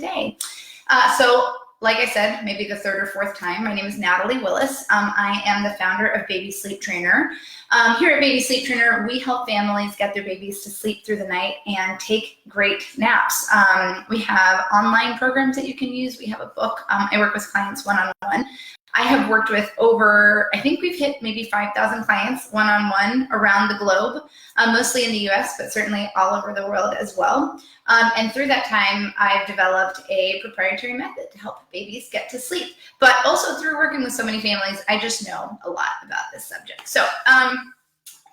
today. Like I said, maybe the third or fourth time, my name is Natalie Willes. I am the founder of Baby Sleep Trainer. Here at Baby Sleep Trainer, we help families get their babies to sleep through the night and take great naps. We have online programs that you can use. We have a book. I work with clients one-on-one. I have worked with over, I think we've hit maybe 5,000 clients one-on-one around the globe, mostly in the US, but certainly all over the world as well. And through that time, I've developed a proprietary method to help babies get to sleep. But also through working with so many families, I just know a lot about this subject. So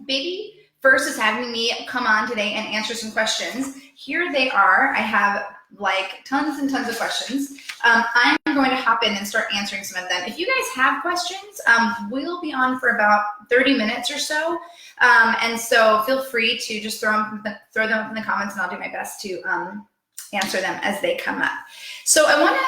BabyFirst is having me come on today and answer some questions. Here they are. I have like tons and tons of questions. I'm going to hop in and start answering some of them. If you guys have questions, we'll be on for about 30 minutes or so. And so feel free to just throw them up in the comments, and I'll do my best to answer them as they come up. So I want to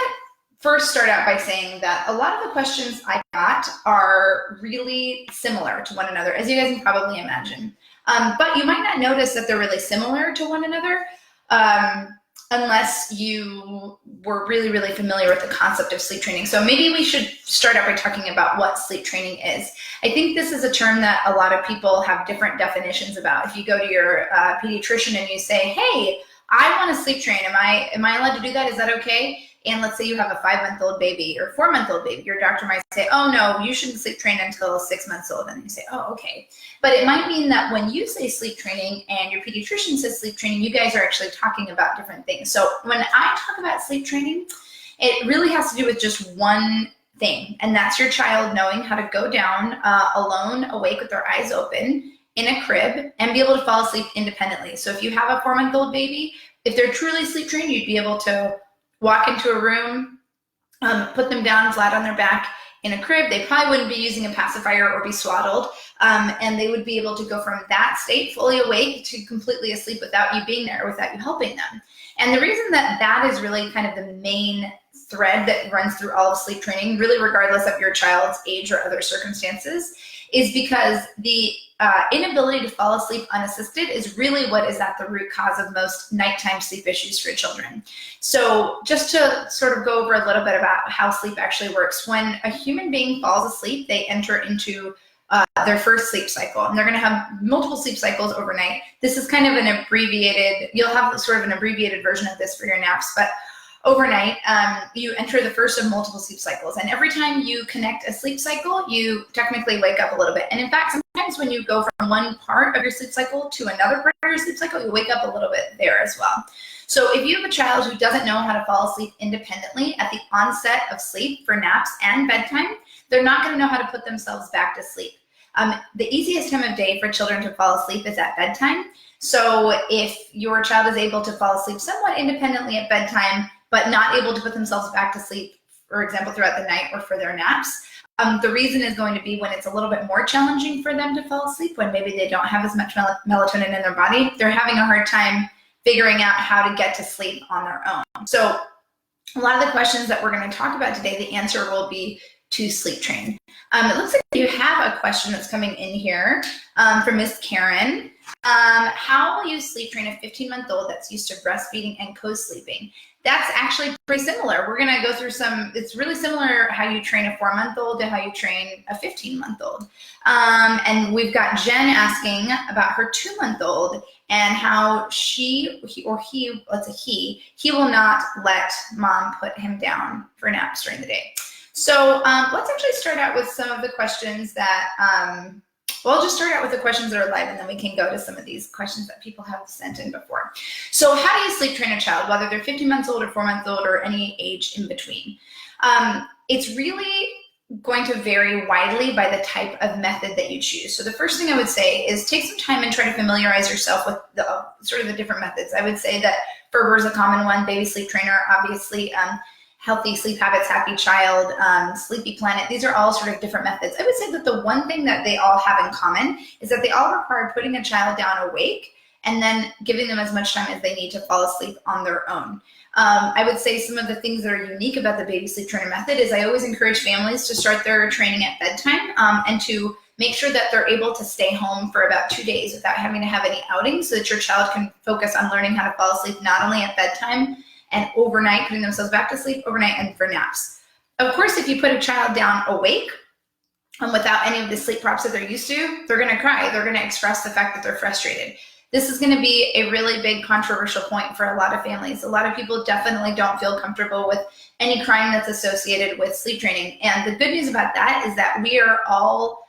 first start out by saying that a lot of the questions I got are really similar to one another, as you guys can probably imagine. But you might not notice that they're really similar to one another unless you were really, really familiar with the concept of sleep training. So maybe we should start out by talking about what sleep training is. I think this is a term that a lot of people have different definitions about. If you go to your pediatrician and you say, hey, I want to sleep train, am I allowed to do that? Is that okay? And let's say you have a 5-month-old baby or 4-month-old baby, your doctor might say, oh no, you shouldn't sleep train until 6 months old. And you say, oh, okay. But it might mean that when you say sleep training and your pediatrician says sleep training, you guys are actually talking about different things. So when I talk about sleep training, it really has to do with just one thing. And that's your child knowing how to go down alone, awake with their eyes open in a crib and be able to fall asleep independently. So if you have a 4-month-old baby, if they're truly sleep trained, you'd be able to walk into a room, put them down flat on their back in a crib. They probably wouldn't be using a pacifier or be swaddled, and they would be able to go from that state, fully awake, to completely asleep without you being there, without you helping them. And the reason that that is really kind of the main thread that runs through all of sleep training, really regardless of your child's age or other circumstances, is because the inability to fall asleep unassisted is really what is at the root cause of most nighttime sleep issues for children. So just to sort of go over a little bit about how sleep actually works, when a human being falls asleep, they enter into their first sleep cycle, and they're going to have multiple sleep cycles overnight. This is kind of an abbreviated, you'll have sort of an abbreviated version of this for your naps, but overnight, you enter the first of multiple sleep cycles. And every time you connect a sleep cycle, you technically wake up a little bit. And in fact, sometimes when you go from one part of your sleep cycle to another part of your sleep cycle, you wake up a little bit there as well. So if you have a child who doesn't know how to fall asleep independently at the onset of sleep for naps and bedtime, they're not going to know how to put themselves back to sleep. The easiest time of day for children to fall asleep is at bedtime. So if your child is able to fall asleep somewhat independently at bedtime, but not able to put themselves back to sleep, for example, throughout the night or for their naps, the reason is going to be when it's a little bit more challenging for them to fall asleep, when maybe they don't have as much melatonin in their body. They're having a hard time figuring out how to get to sleep on their own. So a lot of the questions that we're going to talk about today, the answer will be to sleep train. It looks like you have a question that's coming in here from Miss Karen. How will you sleep train a 15-month-old that's used to breastfeeding and co-sleeping? That's actually pretty similar. We're going to go through it's really similar how you train a 4-month-old to how you train a 15-month-old. And we've got Jen asking about her 2-month-old and how he will not let mom put him down for naps during the day. So let's actually start out with some of the questions that, I'll just start out with the questions that are live, and then we can go to some of these questions that people have sent in before. So how do you sleep train a child, whether they're 15 months old or 4 months old or any age in between? It's really going to vary widely by the type of method that you choose. So the first thing I would say is take some time and try to familiarize yourself with the sort of the different methods. I would say that Ferber is a common one, Baby Sleep Trainer, obviously, Healthy Sleep Habits, Happy Child, Sleepy Planet. These are all sort of different methods. I would say that the one thing that they all have in common is that they all require putting a child down awake and then giving them as much time as they need to fall asleep on their own. I would say some of the things that are unique about the Baby Sleep Trainer method is I always encourage families to start their training at bedtime and to make sure that they're able to stay home for about 2 days without having to have any outings, so that your child can focus on learning how to fall asleep not only at bedtime and overnight, putting themselves back to sleep overnight, and for naps. Of course, if you put a child down awake and without any of the sleep props that they're used to, they're going to cry. They're going to express the fact that they're frustrated. This is going to be a really big controversial point for a lot of families. A lot of people definitely don't feel comfortable with any crying that's associated with sleep training. And the good news about that is that we are all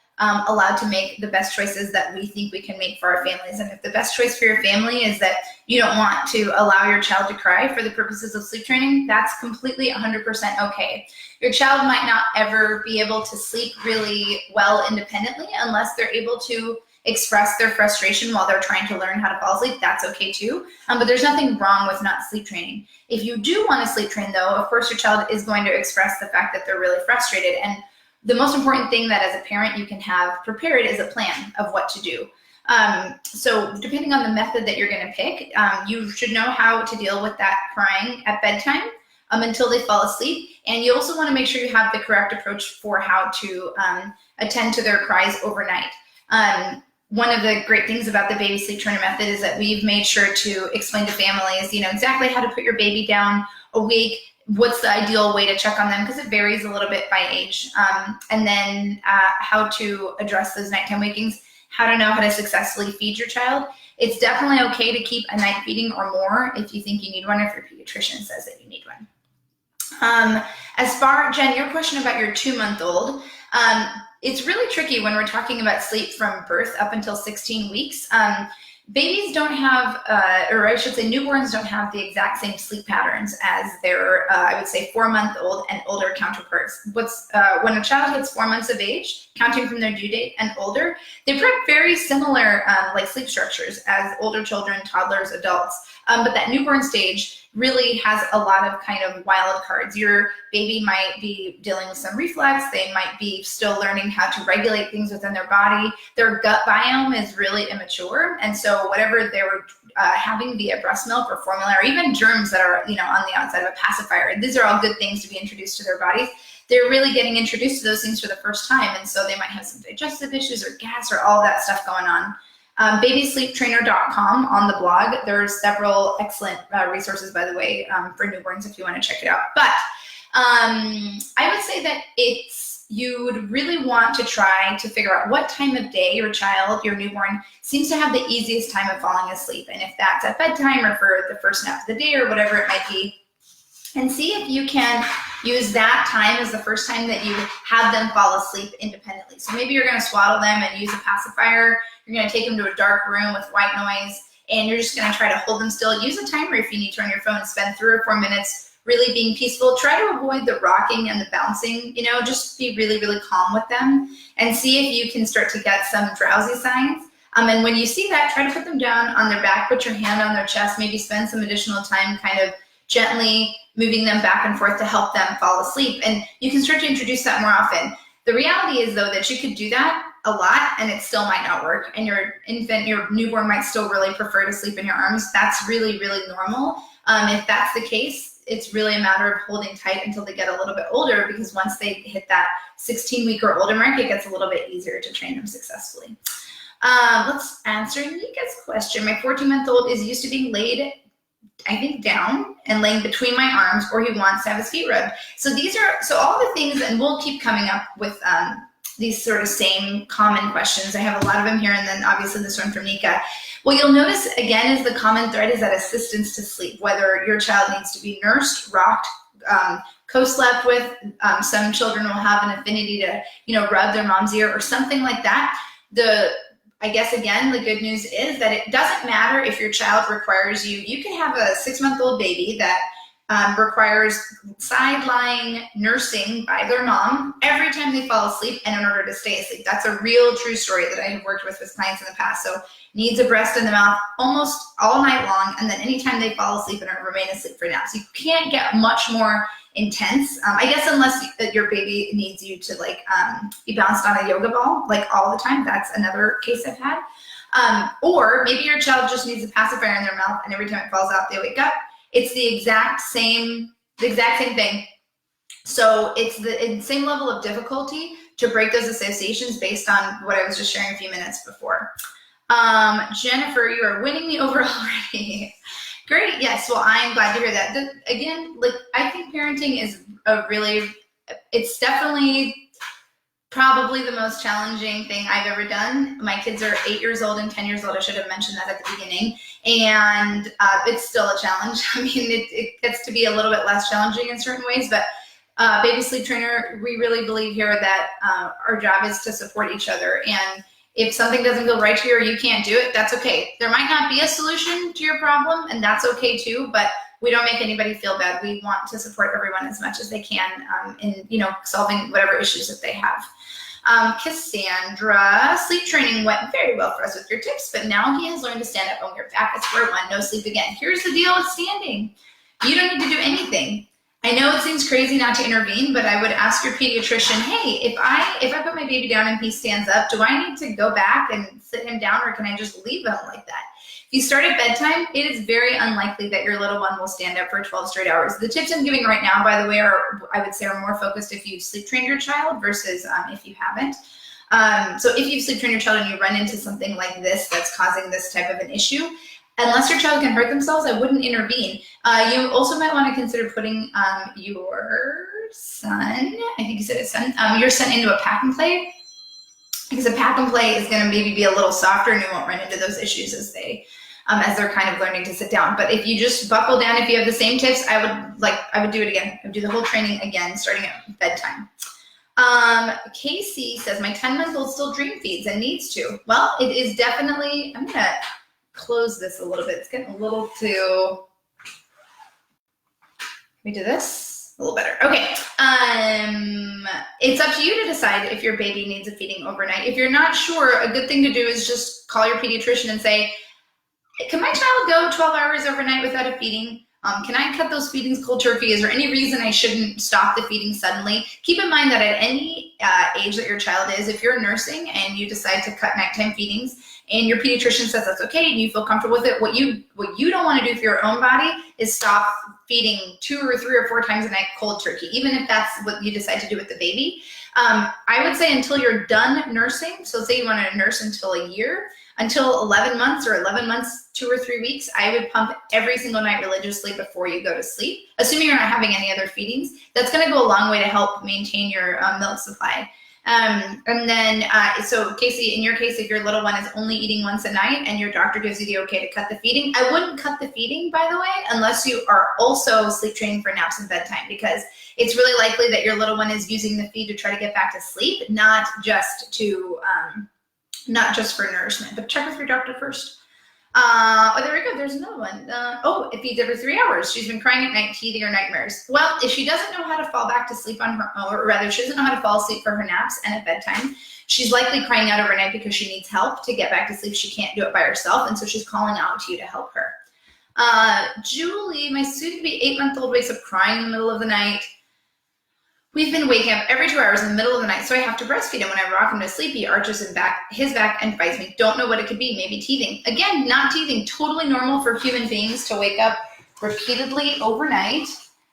allowed to make the best choices that we think we can make for our families. And if the best choice for your family is that you don't want to allow your child to cry for the purposes of sleep training, that's completely 100% okay. Your child might not ever be able to sleep really well independently unless they're able to express their frustration while they're trying to learn how to fall asleep. That's okay too. But there's nothing wrong with not sleep training. If you do want to sleep train though, of course your child is going to express the fact that they're really frustrated. And the most important thing that as a parent you can have prepared is a plan of what to do. So depending on the method that you're going to pick, you should know how to deal with that crying at bedtime until they fall asleep. And you also want to make sure you have the correct approach for how to attend to their cries overnight. One of the great things about the baby sleep trainer method is that we've made sure to explain to families, exactly how to put your baby down awake, what's the ideal way to check on them, because it varies a little bit by age, and then how to address those nighttime wakings, how to know how to successfully feed your child. It's definitely okay to keep a night feeding or more if you think you need one, or if your pediatrician says that you need one. As far, Jen, your question about your 2-month-old, it's really tricky when we're talking about sleep from birth up until 16 weeks. Babies don't have, or I should say newborns don't have the exact same sleep patterns as their, I would say 4-month-old and older counterparts. When a child hits 4 months of age, counting from their due date and older, they've got very similar like sleep structures as older children, toddlers, adults. But that newborn stage really has a lot of kind of wild cards. Your baby might be dealing with some reflux. They might be still learning how to regulate things within their body. Their gut biome is really immature. And so whatever they're having via breast milk or formula, or even germs that are, on the outside of a pacifier, these are all good things to be introduced to their bodies. They're really getting introduced to those things for the first time. And so they might have some digestive issues or gas or all that stuff going on. BabySleepTrainer.com on the blog. There's several excellent resources, by the way, for newborns if you want to check it out. But I would say that you would really want to try to figure out what time of day your child, your newborn, seems to have the easiest time of falling asleep. And if that's at bedtime or for the first nap of the day or whatever it might be, and see if you can use that time as the first time that you have them fall asleep independently. So maybe you're going to swaddle them and use a pacifier. You're going to take them to a dark room with white noise, and you're just going to try to hold them still. Use a timer if you need to on your phone and spend 3 or 4 minutes really being peaceful. Try to avoid the rocking and the bouncing, just be really, really calm with them and see if you can start to get some drowsy signs. And when you see that, try to put them down on their back, put your hand on their chest, maybe spend some additional time kind of gently moving them back and forth to help them fall asleep. And you can start to introduce that more often. The reality is, though, that you could do that a lot and it still might not work. And your newborn might still really prefer to sleep in your arms. That's really, really normal. If that's the case, it's really a matter of holding tight until they get a little bit older, because once they hit that 16-week or older mark, it gets a little bit easier to train them successfully. Let's answer Nika's question. My 14-month-old is used to being laid, I think, down and laying between my arms, or he wants to have his feet rubbed. So all the things, and we'll keep coming up with these sort of same common questions. I have a lot of them here, and then obviously this one from Nika. What you'll notice again is the common thread is that assistance to sleep, whether your child needs to be nursed, rocked, co-slept with. Some children will have an affinity to, rub their mom's ear or something like that. I guess, again, the good news is that it doesn't matter if your child requires you can have a 6-month-old baby that requires side-lying nursing by their mom every time they fall asleep and in order to stay asleep. That's a real true story that I have worked with clients in the past. So needs a breast in the mouth almost all night long, and then anytime they fall asleep and remain asleep for naps. You can't get much more intense, I guess, unless your baby needs you to be bounced on a yoga ball all the time. That's another case I've had. Or maybe your child just needs a pacifier in their mouth, and every time it falls out, they wake up. It's the exact same thing. So it's the same level of difficulty to break those associations based on what I was just sharing a few minutes before. Jennifer, you are winning me over already. Great. Yes. Well, I'm glad to hear that. Again, like, I think parenting is it's definitely probably the most challenging thing I've ever done. My kids are 8 years old and 10 years old. I should have mentioned that at the beginning. And it's still a challenge. I mean, it gets to be a little bit less challenging in certain ways, but Baby Sleep Trainer, we really believe here that our job is to support each other. And if something doesn't feel right to you or you can't do it, that's okay. There might not be a solution to your problem, and that's okay too, but we don't make anybody feel bad. We want to support everyone as much as they can in solving whatever issues that they have. Cassandra, sleep training went very well for us with your tips, but now he has learned to stand up when we're back at square one. No sleep again. Here's the deal with standing. You don't need to do anything. I know it seems crazy not to intervene, but I would ask your pediatrician, hey, if I put my baby down and he stands up, do I need to go back and sit him down, or can I just leave him like that? If you start at bedtime, it is very unlikely that your little one will stand up for 12 straight hours. The tips I'm giving right now, by the way, I would say are more focused if you've sleep trained your child versus if you haven't. So if you've sleep trained your child and you run into something like this that's causing this type of an issue, unless your child can hurt themselves, I wouldn't intervene. You also might want to consider putting your son, I think you said his son, your son into a pack and play, because a pack and play is going to maybe be a little softer and you won't run into those issues as they're kind of learning to sit down. But if you just buckle down, if you have the same tips, I would do it again. I would do the whole training again, starting at bedtime. Casey says, my 10-month-old still dream feeds and needs to. Well, it is definitely, I'm going to close this a little bit. It's getting a little too, let me do this a little better. Okay. It's up to you to decide if your baby needs a feeding overnight. If you're not sure, a good thing to do is just call your pediatrician and say, can my child go 12 hours overnight without a feeding? Can I cut those feedings cold turkey? Is there any reason I shouldn't stop the feeding suddenly? Keep in mind that at any age that your child is, if you're nursing and you decide to cut nighttime feedings and your pediatrician says that's okay and you feel comfortable with it, what you don't want to do for your own body is stop feeding 2 or 3 or 4 times a night cold turkey, even if that's what you decide to do with the baby. I would say until you're done nursing, so say you want to nurse until a year, until 11 months or 11 months, 2 or 3 weeks, I would pump every single night religiously before you go to sleep, assuming you're not having any other feedings. That's going to go a long way to help maintain your milk supply. And then, so Casey, in your case, if your little one is only eating once a night and your doctor gives you the okay to cut the feeding, I wouldn't cut the feeding, by the way, unless you are also sleep training for naps and bedtime, because it's really likely that your little one is using the feed to try to get back to sleep, not just for nourishment. But check with your doctor first. Oh, there we go. There's another one. It feeds every 3 hours. She's been crying at night, teething, or nightmares. Well, if she doesn't know how to fall back to sleep on her own, or rather, she doesn't know how to fall asleep for her naps and at bedtime, she's likely crying out overnight because she needs help to get back to sleep. She can't do it by herself, and so she's calling out to you to help her. Julie, my soon-to-be 8-month-old wakes up crying in the middle of the night. We've been waking up every 2 hours in the middle of the night, so I have to breastfeed him. When I rock him to sleep, he arches his back and fights me. Don't know what it could be. Maybe teething. Again, not teething. Totally normal for human beings to wake up repeatedly overnight.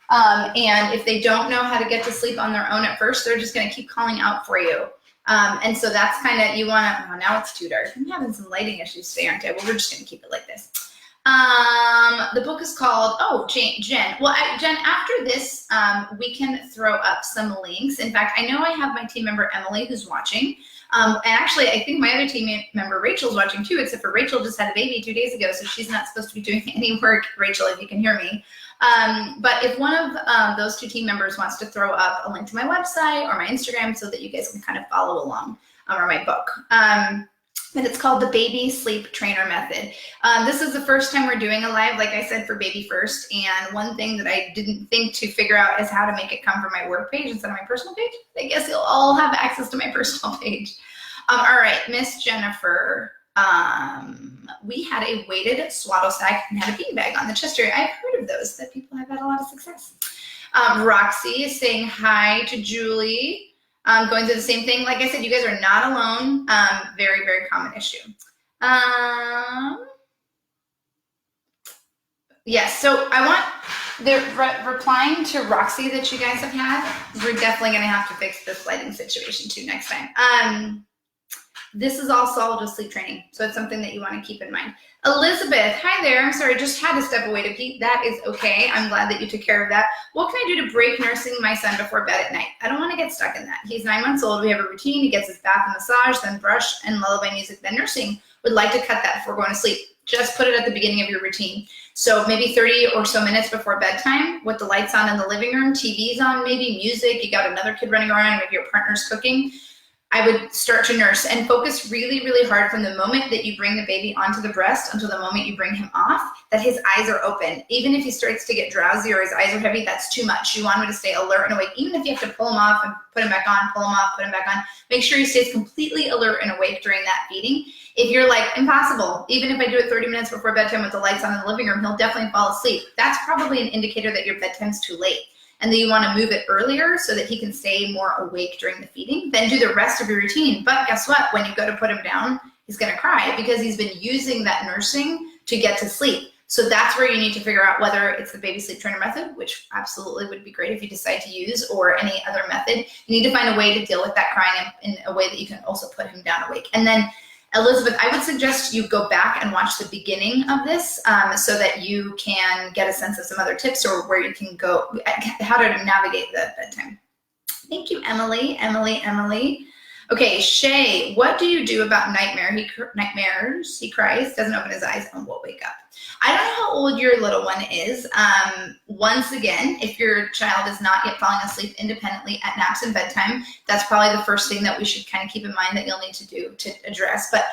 And if they don't know how to get to sleep on their own at first, they're just going to keep calling out for you. And so that's kind of, you want to, now it's too dark. I'm having some lighting issues today, aren't I? Well, we're just going to keep it like this. The book is called, Jen. Well, Jen, after this, we can throw up some links. In fact, I know I have my team member, Emily, who's watching. And actually, I think my other team member, Rachel's watching too, except for Rachel just had a baby 2 days ago, so she's not supposed to be doing any work, Rachel, if you can hear me. But if one of those 2 team members wants to throw up a link to my website or my Instagram so that you guys can kind of follow along, or my book. And it's called the Baby Sleep Trainer Method. This is the first time we're doing a live, like I said, for Baby First. And one thing that I didn't think to figure out is how to make it come from my work page instead of my personal page. I guess you'll all have access to my personal page. All right, Miss Jennifer. We had a weighted swaddle sack and had a beanbag on the chest area. I've heard of those, that people have had a lot of success. Roxy is saying hi to Julie. Going through the same thing. Like I said, you guys are not alone. Very, very common issue. Yes, so I want, replying to Roxy that you guys have had, we're definitely going to have to fix this lighting situation too next time. This is all solved with sleep training. So it's something that you want to keep in mind. Elizabeth, hi there. I'm sorry, just had to step away to pee. That is okay. I'm glad that you took care of that. What can I do to break nursing my son before bed at night? I don't want to get stuck in that. He's 9 months old. We have a routine. He gets his bath and massage, then brush and lullaby music, then nursing. Would like to cut that before going to sleep. Just put it at the beginning of your routine. So maybe 30 or so minutes before bedtime with the lights on in the living room, TV's on, maybe music, you got another kid running around, maybe your partner's cooking. I would start to nurse and focus really, really hard from the moment that you bring the baby onto the breast until the moment you bring him off, that his eyes are open. Even if he starts to get drowsy or his eyes are heavy, that's too much. You want him to stay alert and awake. Even if you have to pull him off and put him back on, pull him off, put him back on, make sure he stays completely alert and awake during that feeding. If you're like, impossible, even if I do it 30 minutes before bedtime with the lights on in the living room, he'll definitely fall asleep. That's probably an indicator that your bedtime's too late, and that you want to move it earlier so that he can stay more awake during the feeding. Then do the rest of your routine. But guess what? When you go to put him down, he's going to cry because he's been using that nursing to get to sleep. So that's where you need to figure out whether it's the baby sleep trainer method, which absolutely would be great if you decide to use, or any other method. You need to find a way to deal with that crying in a way that you can also put him down awake. And then Elizabeth, I would suggest you go back and watch the beginning of this so that you can get a sense of some other tips or where you can go, how to navigate the bedtime. Thank you, Emily. Okay, Shay, what do you do about nightmares? He cries, doesn't open his eyes, and will wake up. I don't know how old your little one is. Once again, if your child is not yet falling asleep independently at naps and bedtime, that's probably the first thing that we should kind of keep in mind that you'll need to do to address. But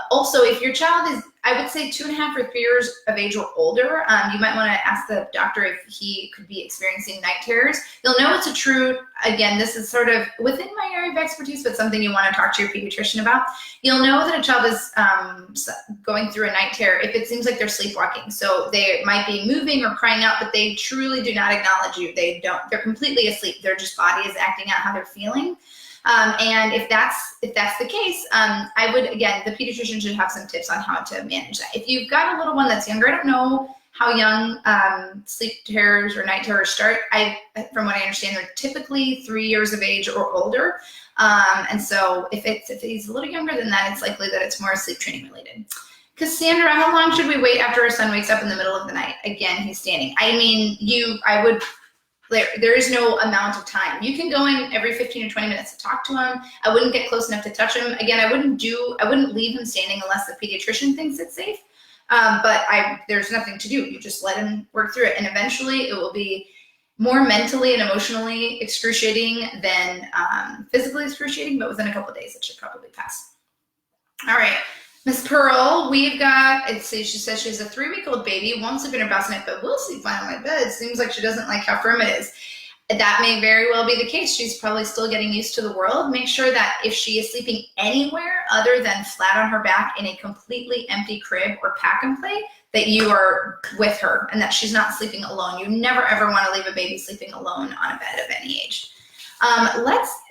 also, if your child is, I would say 2.5 or 3 years of age or older, you might want to ask the doctor if he could be experiencing night terrors. You'll know it's a true, again, this is sort of within my area of expertise, but something you want to talk to your pediatrician about. You'll know that a child is going through a night terror if it seems like they're sleepwalking. So they might be moving or crying out, but they truly do not acknowledge you. They're completely asleep. Their just body is acting out how they're feeling. And if that's the case, I would, again, the pediatrician should have some tips on how to manage that. If you've got a little one that's younger, I don't know how young sleep terrors or night terrors start. From what I understand, they're typically 3 years of age or older. And so if he's a little younger than that, it's likely that it's more sleep training related. Cassandra, how long should we wait after our son wakes up in the middle of the night? Again, he's standing. I mean, there is no amount of time. You can go in every 15 or 20 minutes to talk to him. I wouldn't get close enough to touch him. Again, I wouldn't leave him standing unless the pediatrician thinks it's safe. But there's nothing to do. You just let him work through it. And eventually it will be more mentally and emotionally excruciating than physically excruciating, but within a couple of days, it should probably pass. All right. Miss Pearl, we've got, she says she has a 3-week-old baby, won't sleep in her bassinet, but will sleep fine on my bed. Seems like she doesn't like how firm it is. That may very well be the case. She's probably still getting used to the world. Make sure that if she is sleeping anywhere other than flat on her back in a completely empty crib or pack and play, that you are with her and that she's not sleeping alone. You never ever want to leave a baby sleeping alone on a bed of any age.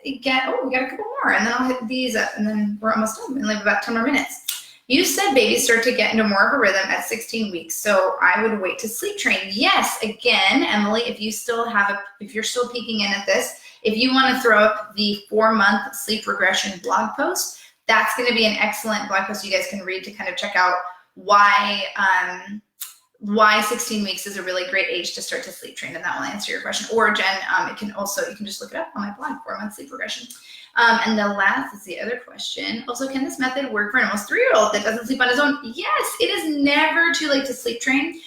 We got a couple more, and then I'll hit these up, and then we're almost done. We only have about 10 more minutes. You said babies start to get into more of a rhythm at 16 weeks, so I would wait to sleep train. Yes, again, Emily, if you're still peeking in at this, if you want to throw up the 4-month sleep regression blog post, that's going to be an excellent blog post you guys can read to kind of check out why 16 weeks is a really great age to start to sleep train, and that will answer your question. Or Jen, you can just look it up on my blog, 4-month sleep regression. And the last is the other question. Also, can this method work for an almost 3-year-old that doesn't sleep on his own? Yes, it is never too late to sleep train.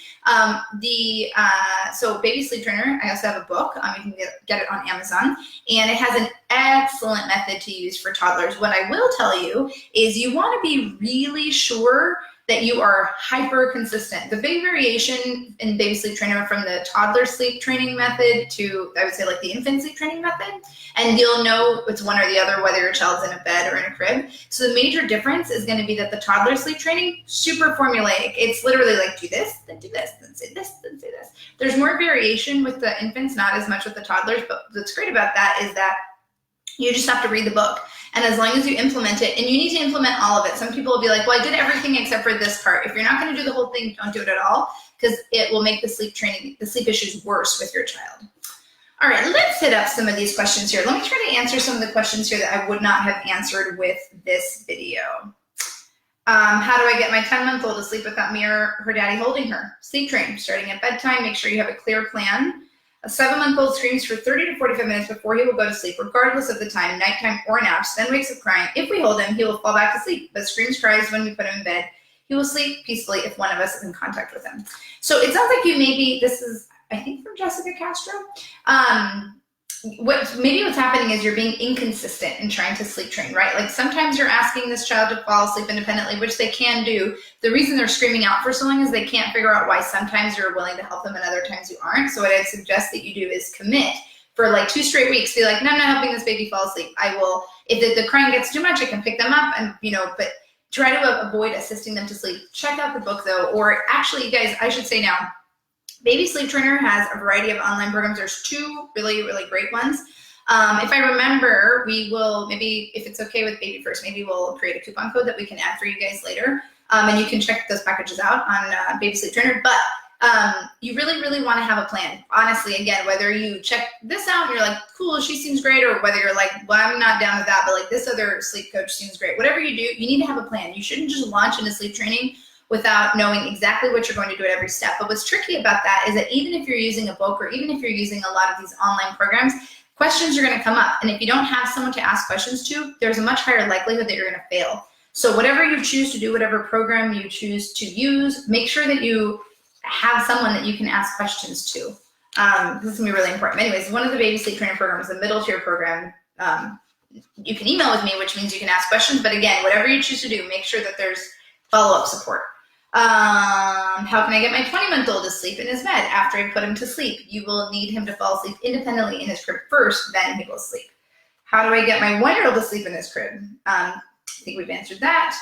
So Baby Sleep Trainer, I also have a book. You can get it on Amazon, and it has an excellent method to use for toddlers. What I will tell you is you want to be really sure that you are hyper consistent. The big variation in Baby Sleep Trainer from the toddler sleep training method to, I would say, like the infant sleep training method, and you'll know it's one or the other, whether your child's in a bed or in a crib. So the major difference is going to be that the toddler sleep training, super formulaic. It's literally like, do this, then say this, then say this. There's more variation with the infants, not as much with the toddlers, but what's great about that is that you just have to read the book. And as long as you implement it, and you need to implement all of it. Some people will be like, well, I did everything except for this part. If you're not going to do the whole thing, don't do it at all, because it will make the sleep issues worse with your child. All right, let's hit up some of these questions here. Let me try to answer some of the questions here that I would not have answered with this video. How do I get my 10-month-old to sleep without me or her daddy holding her? Sleep train, starting at bedtime, make sure you have a clear plan. A 7-month-old screams for 30 to 45 minutes before he will go to sleep, regardless of the time, nighttime or naps, then wakes up crying. If we hold him, he will fall back to sleep, but screams, cries when we put him in bed. He will sleep peacefully if one of us is in contact with him. So it sounds like you maybe, this is, I think, from Jessica Castro. What's happening is you're being inconsistent in trying to sleep train, right? Like sometimes you're asking this child to fall asleep independently, which they can do. The reason they're screaming out for so long is they can't figure out why sometimes you're willing to help them and other times you aren't. So what I'd suggest that you do is commit for like 2 straight weeks. Be like, no, I'm not helping this baby fall asleep. I will, if the crying gets too much, I can pick them up and, but try to avoid assisting them to sleep. Check out the book though, or actually you guys, I should say now, Baby Sleep Trainer has a variety of online programs. There's 2 really, really great ones. If I remember, we will, maybe if it's okay with BabyFirst, maybe we'll create a coupon code that we can add for you guys later. And you can check those packages out on Baby Sleep Trainer. But you really, really want to have a plan. Honestly, again, whether you check this out and you're like, cool, she seems great, or whether you're like, well, I'm not down with that, but like this other sleep coach seems great. Whatever you do, you need to have a plan. You shouldn't just launch into sleep training without knowing exactly what you're going to do at every step. But what's tricky about that is that even if you're using a book or even if you're using a lot of these online programs, questions are going to come up. And if you don't have someone to ask questions to, there's a much higher likelihood that you're going to fail. So whatever you choose to do, whatever program you choose to use, make sure that you have someone that you can ask questions to. This is going to be really important. Anyways, one of the Baby Sleep Training programs, the middle tier program, you can email with me, which means you can ask questions. But again, whatever you choose to do, make sure that there's follow-up support. How can I get my 20-month-old to sleep in his bed after I put him to sleep? You will need him to fall asleep independently in his crib first, then he will sleep. How do I get my 1-year-old to sleep in his crib? I think we've answered that.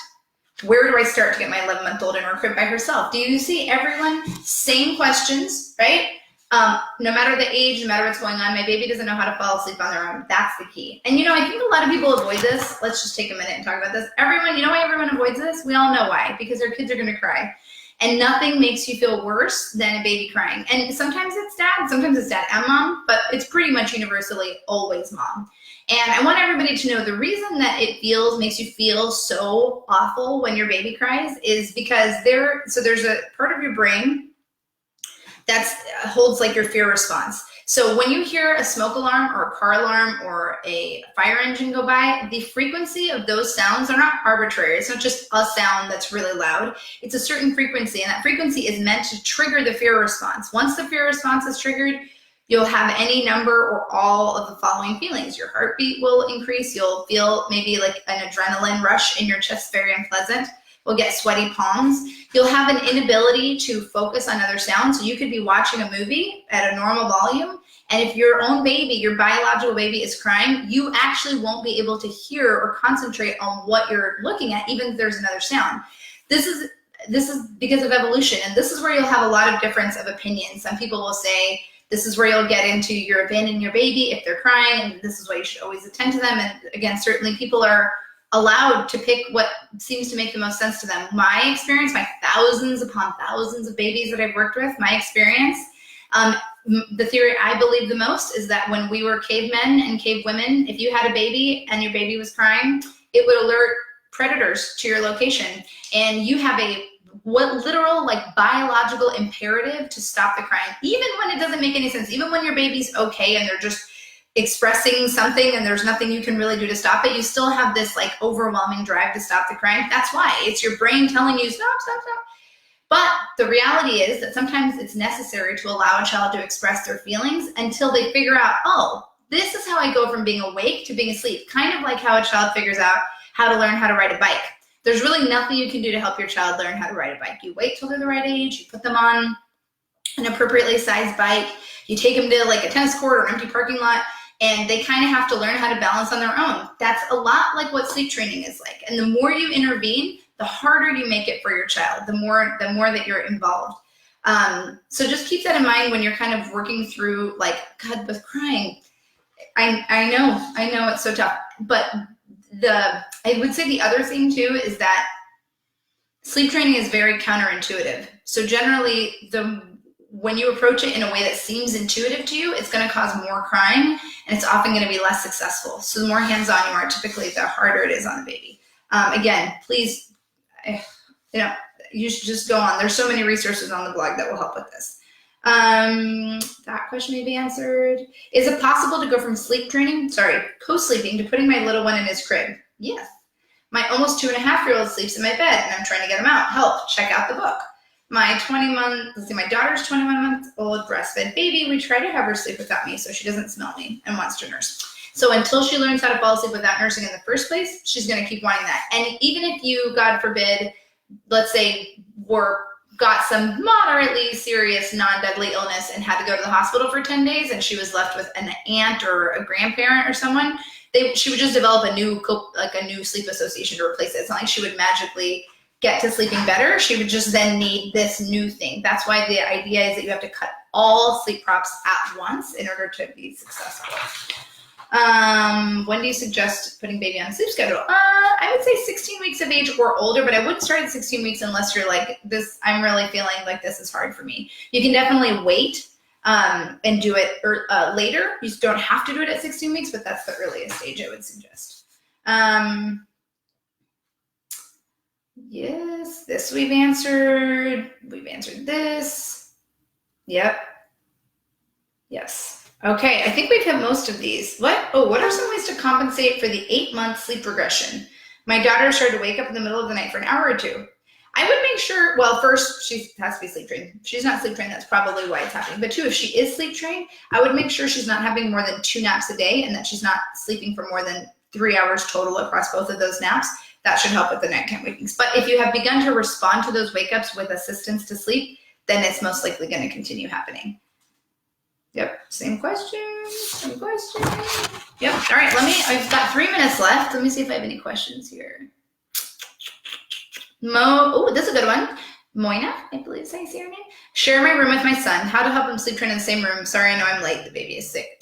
Where do I start to get my 11-month-old in her crib by herself? Do you see everyone? Same questions, right? No matter the age, no matter what's going on, my baby doesn't know how to fall asleep on their own. That's the key. And I think a lot of people avoid this. Let's just take a minute and talk about this. Everyone, you know why everyone avoids this? We all know why. Because their kids are going to cry. And nothing makes you feel worse than a baby crying. And sometimes it's dad and mom, but it's pretty much universally always mom. And I want everybody to know the reason that it makes you feel so awful when your baby cries is because there's a part of your brain that holds like your fear response. So when you hear a smoke alarm or a car alarm or a fire engine go by, the frequency of those sounds are not arbitrary. It's not just a sound that's really loud. It's a certain frequency, and that frequency is meant to trigger the fear response. Once the fear response is triggered, you'll have any number or all of the following feelings. Your heartbeat will increase. You'll feel maybe like an adrenaline rush in your chest, very unpleasant. You'll get sweaty palms. You'll have an inability to focus on other sounds. So you could be watching a movie at a normal volume, and if your own baby, your biological baby is crying, you actually won't be able to hear or concentrate on what you're looking at, even if there's another sound. This is because of evolution, and this is where you'll have a lot of difference of opinion. Some people will say, this is where you'll get into you're abandoning your baby if they're crying, and this is why you should always attend to them. And again, certainly people are allowed to pick what seems to make the most sense to them. My experience, my thousands upon thousands of babies that I've worked with, my experience, the theory I believe the most is that when we were cavemen and cave women, if you had a baby and your baby was crying, it would alert predators to your location. And you have a literal like biological imperative to stop the crying, even when it doesn't make any sense, even when your baby's okay and they're just expressing something and there's nothing you can really do to stop it, you still have this like overwhelming drive to stop the crying. That's why it's your brain telling you stop, stop, stop. But the reality is that sometimes it's necessary to allow a child to express their feelings until they figure out, oh, this is how I go from being awake to being asleep. Kind of like how a child figures out how to learn how to ride a bike. There's really nothing you can do to help your child learn how to ride a bike. You wait till they're the right age, you put them on an appropriately sized bike, you take them to like a tennis court or an empty parking lot, and they kind of have to learn how to balance on their own. That's a lot like what sleep training is like. And the more you intervene, the harder you make it for your child, the more that you're involved. So just keep that in mind when you're kind of working through like, God, with crying. I know it's so tough, but I would say the other thing too is that sleep training is very counterintuitive. So generally when you approach it in a way that seems intuitive to you, it's going to cause more crying, and it's often going to be less successful. So the more hands-on you are, typically the harder it is on the baby. Again, please, you should just go on. There's so many resources on the blog that will help with this. That question may be answered. Is it possible to go from co-sleeping to putting my little one in his crib? Yes. My almost 2.5-year-old sleeps in my bed, and I'm trying to get him out. Help, check out the book. My daughter's 21 months old breastfed baby. We try to have her sleep without me so she doesn't smell me and wants to nurse. So until she learns how to fall asleep without nursing in the first place, she's going to keep wanting that. And even if you, God forbid, let's say, got some moderately serious non-deadly illness and had to go to the hospital for 10 days and she was left with an aunt or a grandparent or someone, she would just develop a new sleep association to replace it. It's not like she would magically get to sleeping better. She would just then need this new thing. That's why the idea is that you have to cut all sleep props at once in order to be successful. When do you suggest putting baby on a sleep schedule? I would say 16 weeks of age or older, but I wouldn't start at 16 weeks unless you're like, I'm really feeling like this is hard for me. You can definitely wait and do it later. You just don't have to do it at 16 weeks, but that's the earliest age I would suggest. Yes, this we've answered. We've answered this. Yep. Yes. Okay, I think we've hit most of these. What are some ways to compensate for the 8-month sleep regression? My daughter started to wake up in the middle of the night for an hour or two. I would make sure, first, she has to be sleep trained. If she's not sleep trained, that's probably why it's happening. But two, if she is sleep trained, I would make sure she's not having more than 2 naps a day and that she's not sleeping for more than 3 hours total across both of those naps. That should help with the nighttime wakings. But if you have begun to respond to those wake-ups with assistance to sleep, then it's most likely going to continue happening. Yep, same question. Yep, all right, I've got 3 minutes left. Let me see if I have any questions here. This is a good one. Moina, I believe is how you say her name. Share my room with my son. How to help him sleep train in the same room. Sorry, I know I'm late. The baby is sick.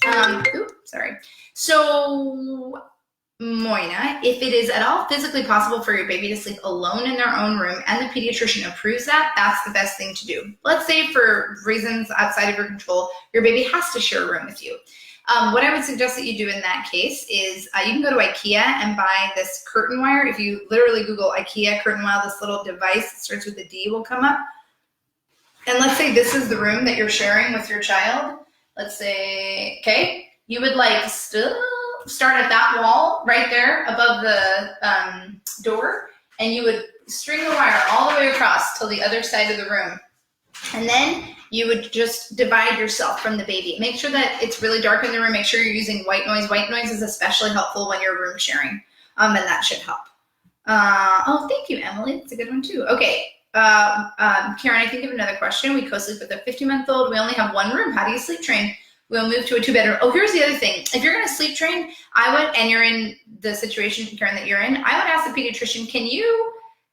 Sorry. So, Moina, if it is at all physically possible for your baby to sleep alone in their own room and the pediatrician approves that, that's the best thing to do. Let's say for reasons outside of your control, your baby has to share a room with you. What I would suggest that you do in that case is you can go to IKEA and buy this curtain wire. If you literally Google IKEA curtain wire, this little device that starts with a D will come up. And let's say this is the room that you're sharing with your child. Let's say, okay, you would still start at that wall right there above the door, and you would string the wire all the way across till the other side of the room. And then you would just divide yourself from the baby. Make sure that it's really dark in the room. Make sure you're using white noise. White noise is especially helpful when you're room sharing, and that should help. Thank you, Emily. That's a good one too. Okay, Karen, I think of another question. We co-sleep with a 50-month-old. We only have one room. How do you sleep train? We'll move to a 2-bedroom. Oh, here's the other thing. If you're going to sleep train, and you're in the situation, Karen, that you're in, I would ask the pediatrician,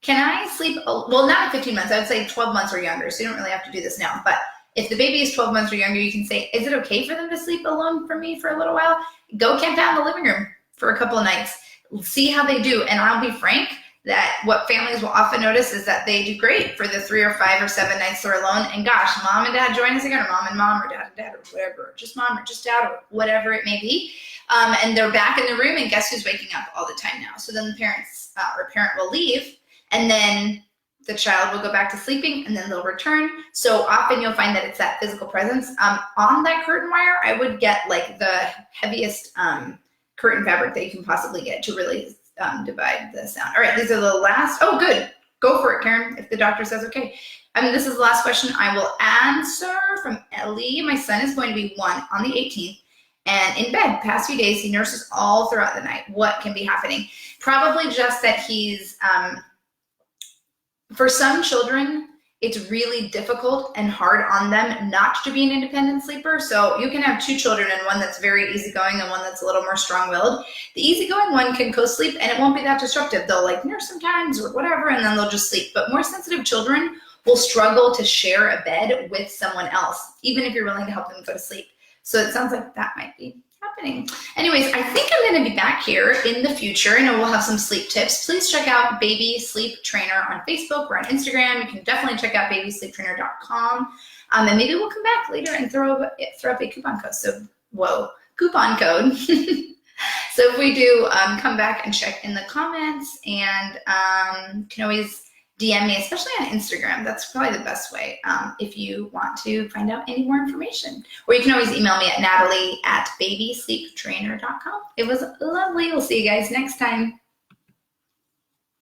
can I sleep, not at 15 months, I would say 12 months or younger, so you don't really have to do this now. But if the baby is 12 months or younger, you can say, is it okay for them to sleep alone from me for a little while? Go camp out in the living room for a couple of nights. See how they do. And I'll be frank, that what families will often notice is that they do great for the 3 or 5 or 7 nights they're alone. And gosh, mom and dad join us again, or mom and mom, or dad and dad, or whatever, or just mom or just dad, or whatever it may be. And they're back in the room, and guess who's waking up all the time now? So then the parent will leave, and then the child will go back to sleeping, and then they'll return. So often you'll find that it's that physical presence. On that curtain wire, I would get the heaviest curtain fabric that you can possibly get to really divide the sound. All right, these are the last. Oh, good. Go for it, Karen, if the doctor says okay. This is the last question I will answer from Ellie. My son is going to be 1 on the 18th and in bed. Past few days, he nurses all throughout the night. What can be happening? Probably just that he's, for some children, it's really difficult and hard on them not to be an independent sleeper. So you can have 2 children and one that's very easygoing and one that's a little more strong-willed. The easygoing one can co-sleep and it won't be that disruptive. They'll nurse sometimes or whatever, and then they'll just sleep. But more sensitive children will struggle to share a bed with someone else, even if you're willing to help them go to sleep. So it sounds like that might be happening. Anyways, I think I'm going to be back here in the future, and we'll have some sleep tips. Please check out Baby Sleep Trainer on Facebook or on Instagram. You can definitely check out babysleeptrainer.com. And maybe we'll come back later and throw up a coupon code. So, whoa, coupon code. So if we do, come back and check in the comments, and can always DM me, especially on Instagram. That's probably the best way if you want to find out any more information. Or you can always email me at natalie@babysleeptrainer.com. It was lovely. We'll see you guys next time.